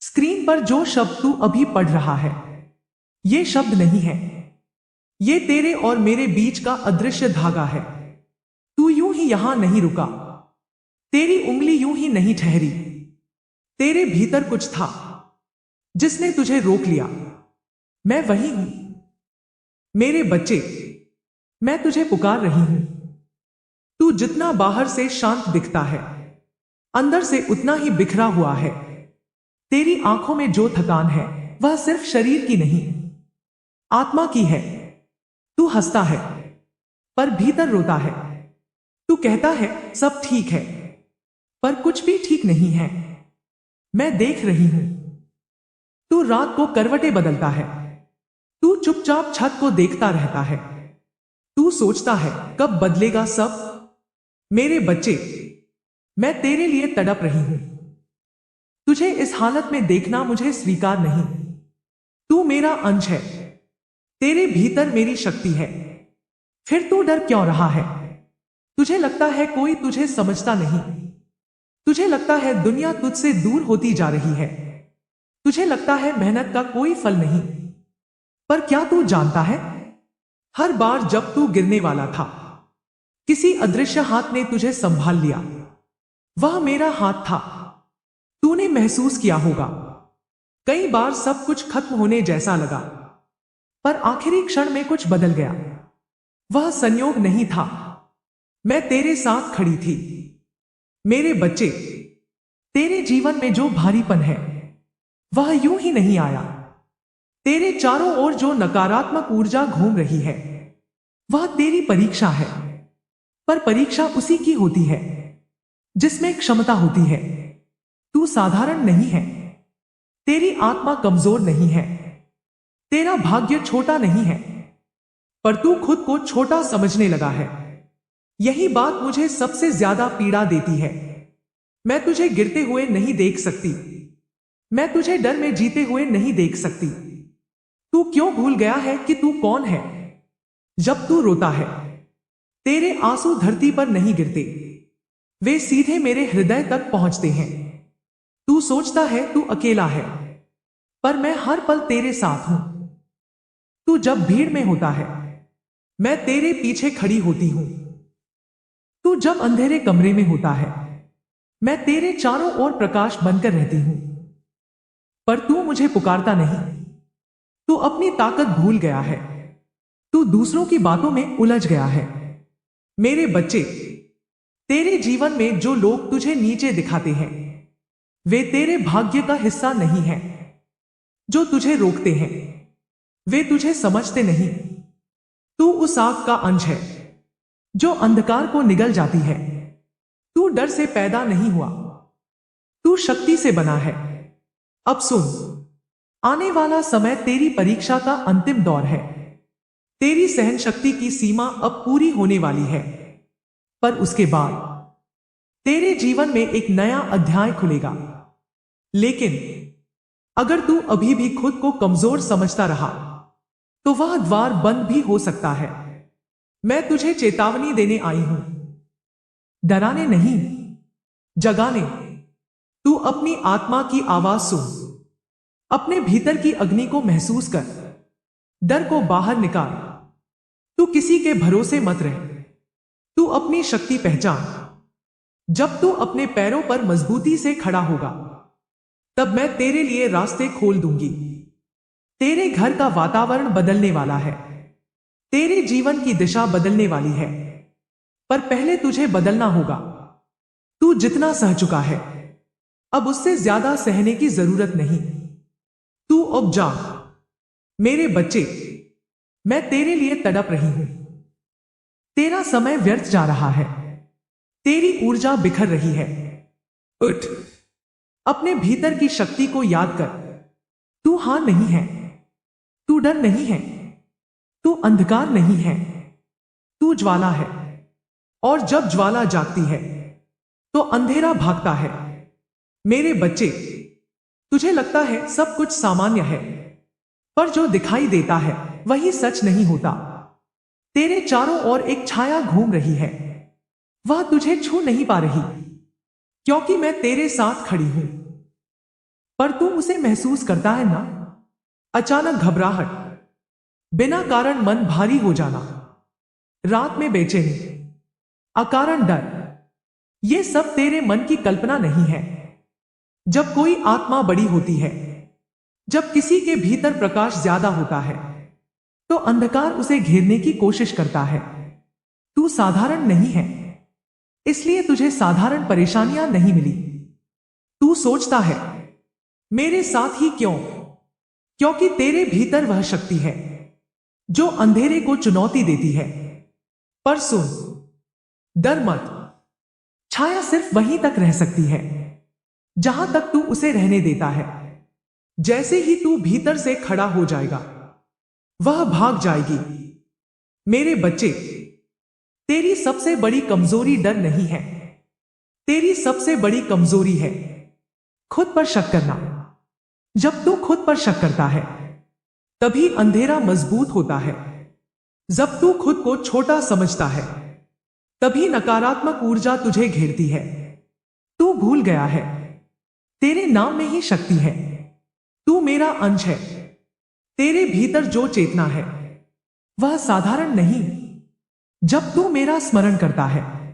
Screen पर जो शब्द तू अभी पढ़ रहा है, ये शब्द नहीं है। ये तेरे और मेरे बीच का अदृश्य धागा है। तू यूं ही यहां नहीं रुका। तेरी उंगली यूं ही नहीं ठहरी। तेरे भीतर कुछ था जिसने तुझे रोक लिया। मैं वही हूं मेरे बच्चे। मैं तुझे पुकार रही हूं। तू जितना बाहर से शांत दिखता है, अंदर से उतना ही बिखरा हुआ है। तेरी आंखों में जो थकान है, वह सिर्फ शरीर की नहीं, आत्मा की है। तू हंसता है, पर भीतर रोता है। तू कहता है सब ठीक है, पर कुछ भी ठीक नहीं है। मैं देख रही हूं। तू रात को करवटें बदलता है। तू चुपचाप छत को देखता रहता है। तू सोचता है कब बदलेगा सब। मेरे बच्चे, मैं तेरे लिए तड़प रही हूं। तुझे इस हालत में देखना मुझे स्वीकार नहीं। तू मेरा अंश है। तेरे भीतर मेरी शक्ति है। फिर तू डर क्यों रहा है? तुझे लगता है कोई तुझे समझता नहीं। तुझे लगता है दुनिया तुझसे दूर होती जा रही है। तुझे लगता है मेहनत का कोई फल नहीं। पर क्या तू जानता है, हर बार जब तू गिरने वाला था, किसी अदृश्य हाथ ने तुझे संभाल लिया। वह मेरा हाथ था। तूने महसूस किया होगा, कई बार सब कुछ खत्म होने जैसा लगा, पर आखिरी क्षण में कुछ बदल गया। वह संयोग नहीं था। मैं तेरे साथ खड़ी थी। मेरे बच्चे, तेरे जीवन में जो भारीपन है, वह यूं ही नहीं आया। तेरे चारों ओर जो नकारात्मक ऊर्जा घूम रही है, वह तेरी परीक्षा है। पर परीक्षा उसी की होती है जिसमें क्षमता होती है। तू साधारण नहीं है। तेरी आत्मा कमजोर नहीं है। तेरा भाग्य छोटा नहीं है, पर तू खुद को छोटा समझने लगा है। यही बात मुझे सबसे ज्यादा पीड़ा देती है। मैं तुझे गिरते हुए नहीं देख सकती। मैं तुझे डर में जीते हुए नहीं देख सकती। तू क्यों भूल गया है कि तू कौन है? जब तू रोता है, तेरे आंसू धरती पर नहीं गिरते, वे सीधे मेरे हृदय तक पहुंचते हैं। तू सोचता है तू अकेला है, पर मैं हर पल तेरे साथ हूं। तू जब भीड़ में होता है, मैं तेरे पीछे खड़ी होती हूं। तू जब अंधेरे कमरे में होता है, मैं तेरे चारों ओर प्रकाश बनकर रहती हूं। पर तू मुझे पुकारता नहीं। तू अपनी ताकत भूल गया है। तू दूसरों की बातों में उलझ गया है। मेरे बच्चे, तेरे जीवन में जो लोग तुझे नीचे दिखाते हैं, वे तेरे भाग्य का हिस्सा नहीं है। जो तुझे रोकते हैं, वे तुझे समझते नहीं। तू उस आग का अंश है जो अंधकार को निगल जाती है। तू डर से पैदा नहीं हुआ, तू शक्ति से बना है। अब सुन, आने वाला समय तेरी परीक्षा का अंतिम दौर है। तेरी सहन शक्ति की सीमा अब पूरी होने वाली है, पर उसके बाद तेरे जीवन में एक नया अध्याय खुलेगा। लेकिन अगर तू अभी भी खुद को कमजोर समझता रहा, तो वह द्वार बंद भी हो सकता है। मैं तुझे चेतावनी देने आई हूं, डराने नहीं, जगाने। तू अपनी आत्मा की आवाज सुन। अपने भीतर की अग्नि को महसूस कर। डर को बाहर निकाल। तू किसी के भरोसे मत रह। तू अपनी शक्ति पहचान। जब तू अपने पैरों पर मजबूती से खड़ा होगा, तब मैं तेरे लिए रास्ते खोल दूंगी। तेरे घर का वातावरण बदलने वाला है। तेरे जीवन की दिशा बदलने वाली है। पर पहले तुझे बदलना होगा। तू जितना सह चुका है, अब उससे ज्यादा सहने की जरूरत नहीं। तू अब जा। मेरे बच्चे, मैं तेरे लिए तड़प रही हूं। तेरा समय व्यर्थ जा रहा है। तेरी ऊर्जा बिखर रही है। उठ, अपने भीतर की शक्ति को याद कर। तू हार नहीं है। तू डर नहीं है। तू अंधकार नहीं है। तू ज्वाला है। और जब ज्वाला जागती है, तो अंधेरा भागता है। मेरे बच्चे, तुझे लगता है सब कुछ सामान्य है, पर जो दिखाई देता है वही सच नहीं होता। तेरे चारों ओर एक छाया घूम रही है। वह तुझे छू नहीं पा रही, क्योंकि मैं तेरे साथ खड़ी हूं। पर तू उसे महसूस करता है ना? अचानक घबराहट, बिना कारण मन भारी हो जाना, रात में बेचैनी, अकारण डर, ये सब तेरे मन की कल्पना नहीं है। जब कोई आत्मा बड़ी होती है, जब किसी के भीतर प्रकाश ज्यादा होता है, तो अंधकार उसे घेरने की कोशिश करता है। तू साधारण नहीं है, इसलिए तुझे साधारण परेशानियां नहीं मिली। तू सोचता है, मेरे साथ ही क्यों? क्योंकि तेरे भीतर वह शक्ति है जो अंधेरे को चुनौती देती है। पर सुन, डर मत। छाया सिर्फ वहीं तक रह सकती है जहां तक तू उसे रहने देता है। जैसे ही तू भीतर से खड़ा हो जाएगा, वह भाग जाएगी। मेरे बच्चे, तेरी सबसे बड़ी कमजोरी डर नहीं है। तेरी सबसे बड़ी कमजोरी है खुद पर शक करना। जब तू खुद पर शक करता है, तभी अंधेरा मजबूत होता है। जब तू खुद को छोटा समझता है, तभी नकारात्मक ऊर्जा तुझे घेरती है। तू भूल गया है, तेरे नाम में ही शक्ति है। तू मेरा अंश है। तेरे भीतर जो चेतना है, वह साधारण नहीं। जब तू मेरा स्मरण करता है,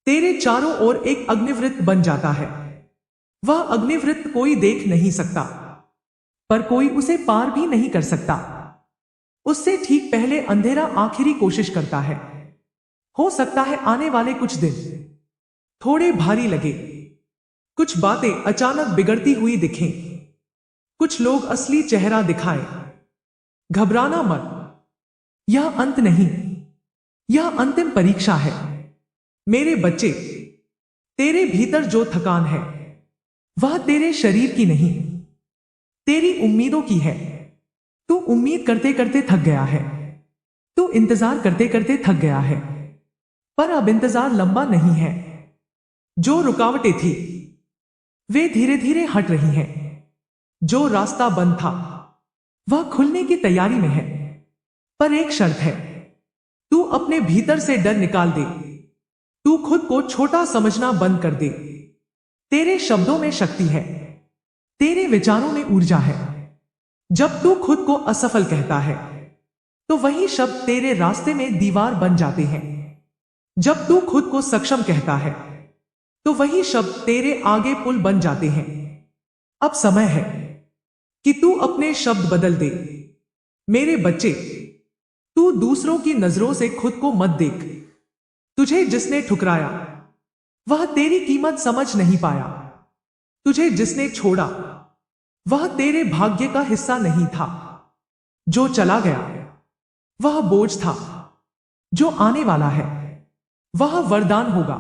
तेरे चारों ओर एक अग्निवृत्त बन जाता है। वह अग्निवृत्त कोई देख नहीं सकता, पर कोई उसे पार भी नहीं कर सकता। उससे ठीक पहले अंधेरा आखिरी कोशिश करता है। हो सकता है आने वाले कुछ दिन थोड़े भारी लगे, कुछ बातें अचानक बिगड़ती हुई दिखें, कुछ लोग असली चेहरा दिखाएं। घबराना मत, यह अंत नहीं, यह अंतिम परीक्षा है। मेरे बच्चे, तेरे भीतर जो थकान है, वह तेरे शरीर की नहीं, तेरी उम्मीदों की है। तू उम्मीद करते करते थक गया है। तू इंतजार करते करते थक गया है। पर अब इंतजार लंबा नहीं है। जो रुकावटें थी, वे धीरे धीरे हट रही हैं। जो रास्ता बंद था, वह खुलने की तैयारी में है। पर एक शर्त है, तू अपने भीतर से डर निकाल दे। तू खुद को छोटा समझना बंद कर दे। तेरे शब्दों में शक्ति है, तेरे विचारों में ऊर्जा है। जब तू खुद को असफल कहता है, तो वही शब्द तेरे रास्ते में दीवार बन जाते हैं। जब तू खुद को सक्षम कहता है, तो वही शब्द तेरे आगे पुल बन जाते हैं। अब समय है कि तू अपने शब्द बदल दे। मेरे बच्चे, तू दूसरों की नजरों से खुद को मत देख। तुझे जिसने ठुकराया, वह तेरी कीमत समझ नहीं पाया। तुझे जिसने छोड़ा, वह तेरे भाग्य का हिस्सा नहीं था। जो चला गया, वह बोझ था। जो आने वाला है, वह वरदान होगा।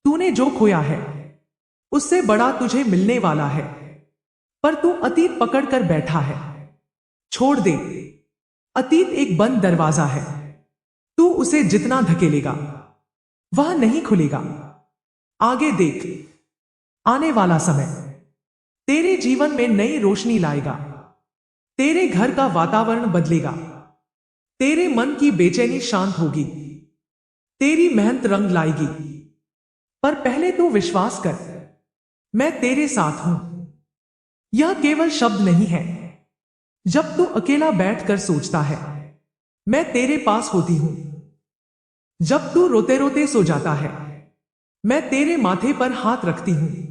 तूने जो खोया है, उससे बड़ा तुझे मिलने वाला है। पर तू अतीत पकड़कर बैठा है। छोड़ दे। अतीत एक बंद दरवाजा है। तू उसे जितना धकेलेगा, वह नहीं खुलेगा। आगे देख। आने वाला समय तेरे जीवन में नई रोशनी लाएगा। तेरे घर का वातावरण बदलेगा। तेरे मन की बेचैनी शांत होगी। तेरी मेहनत रंग लाएगी। पर पहले तू विश्वास कर, मैं तेरे साथ हूं। यह केवल शब्द नहीं है। जब तू अकेला बैठकर सोचता है, मैं तेरे पास होती हूं। जब तू रोते रोते सो जाता है, मैं तेरे माथे पर हाथ रखती हूं।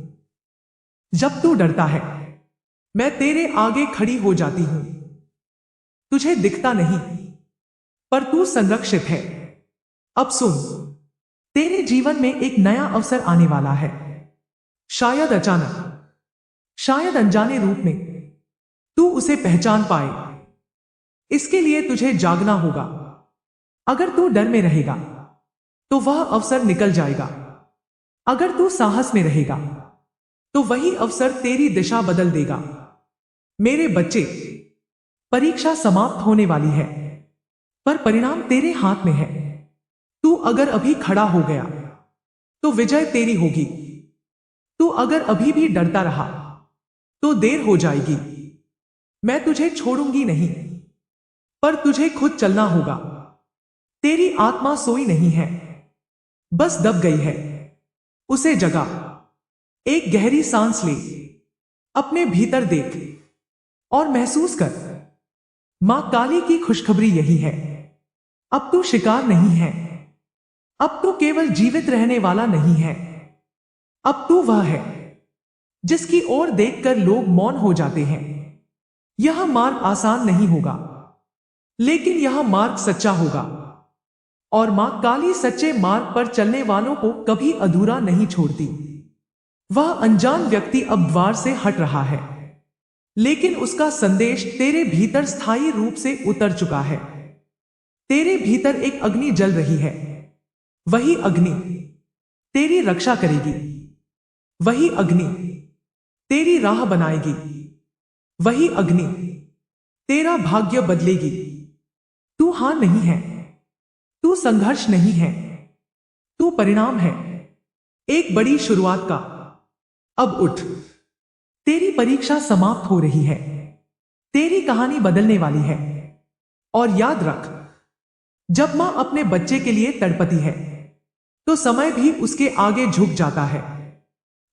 जब तू डरता है, मैं तेरे आगे खड़ी हो जाती हूं। तुझे दिखता नहीं, पर तू संरक्षित है। अब सुन, तेरे जीवन में एक नया अवसर आने वाला है। शायद अचानक, शायद अनजाने रूप में तू उसे पहचान पाए। इसके लिए तुझे जागना होगा। अगर तू डर में रहेगा, तो वह अवसर निकल जाएगा। अगर तू साहस में रहेगा, तो वही अवसर तेरी दिशा बदल देगा। मेरे बच्चे, परीक्षा समाप्त होने वाली है, पर परिणाम तेरे हाथ में है। तू अगर अभी खड़ा हो गया, तो विजय तेरी होगी। तू अगर अभी भी डरता रहा, तो देर हो जाएगी। मैं तुझे छोड़ूंगी नहीं, पर तुझे खुद चलना होगा। तेरी आत्मा सोई नहीं है, बस दब गई है। उसे जगा। एक गहरी सांस ले। अपने भीतर देख और महसूस कर। मां काली की खुशखबरी यही है, अब तू शिकार नहीं है, अब तू केवल जीवित रहने वाला नहीं है, अब तू वह है जिसकी ओर देखकर लोग मौन हो जाते हैं। यह मार्ग आसान नहीं होगा, लेकिन यह मार्ग सच्चा होगा, और मां काली सच्चे मार्ग पर चलने वालों को कभी अधूरा नहीं छोड़ती। वह अनजान व्यक्ति अब द्वार से हट रहा है, लेकिन उसका संदेश तेरे भीतर स्थायी रूप से उतर चुका है। तेरे भीतर एक अग्नि जल रही है, वही अग्नि तेरी रक्षा करेगी, वही अग्नि तेरी राह बनाएगी, वही अग्नि तेरा भाग्य बदलेगी। तू हां नहीं है, तू संघर्ष नहीं है, तू परिणाम है, एक बड़ी शुरुआत का। अब उठ, तेरी परीक्षा समाप्त हो रही है, तेरी कहानी बदलने वाली है। और याद रख, जब मां अपने बच्चे के लिए तड़पती है तो समय भी उसके आगे झुक जाता है।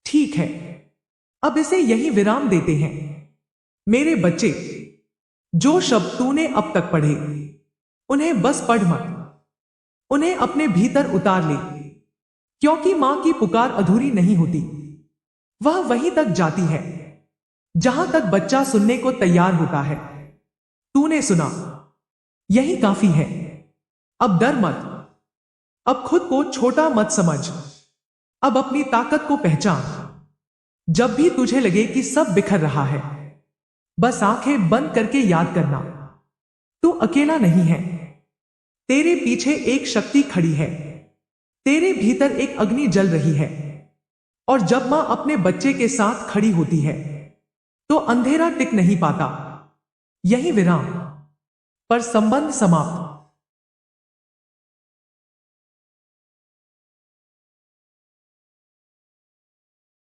ठीक है, अब इसे यही विराम देते हैं। मेरे बच्चे, जो शब्द तूने अब तक पढ़े, उन्हें बस पढ़ मत, उन्हें अपने भीतर उतार ले, क्योंकि मां की पुकार अधूरी नहीं होती। वह वहीं तक जाती है जहां तक बच्चा सुनने को तैयार होता है। तूने सुना, यही काफी है। अब डर मत, अब खुद को छोटा मत समझ, अब अपनी ताकत को पहचान। जब भी तुझे लगे कि सब बिखर रहा है, बस आंखें बंद करके याद करना, तू अकेला नहीं है। तेरे पीछे एक शक्ति खड़ी है, तेरे भीतर एक अग्नि जल रही है, और जब मां अपने बच्चे के साथ खड़ी होती है तो अंधेरा टिक नहीं पाता। यही विराम पर संबंध समाप्त।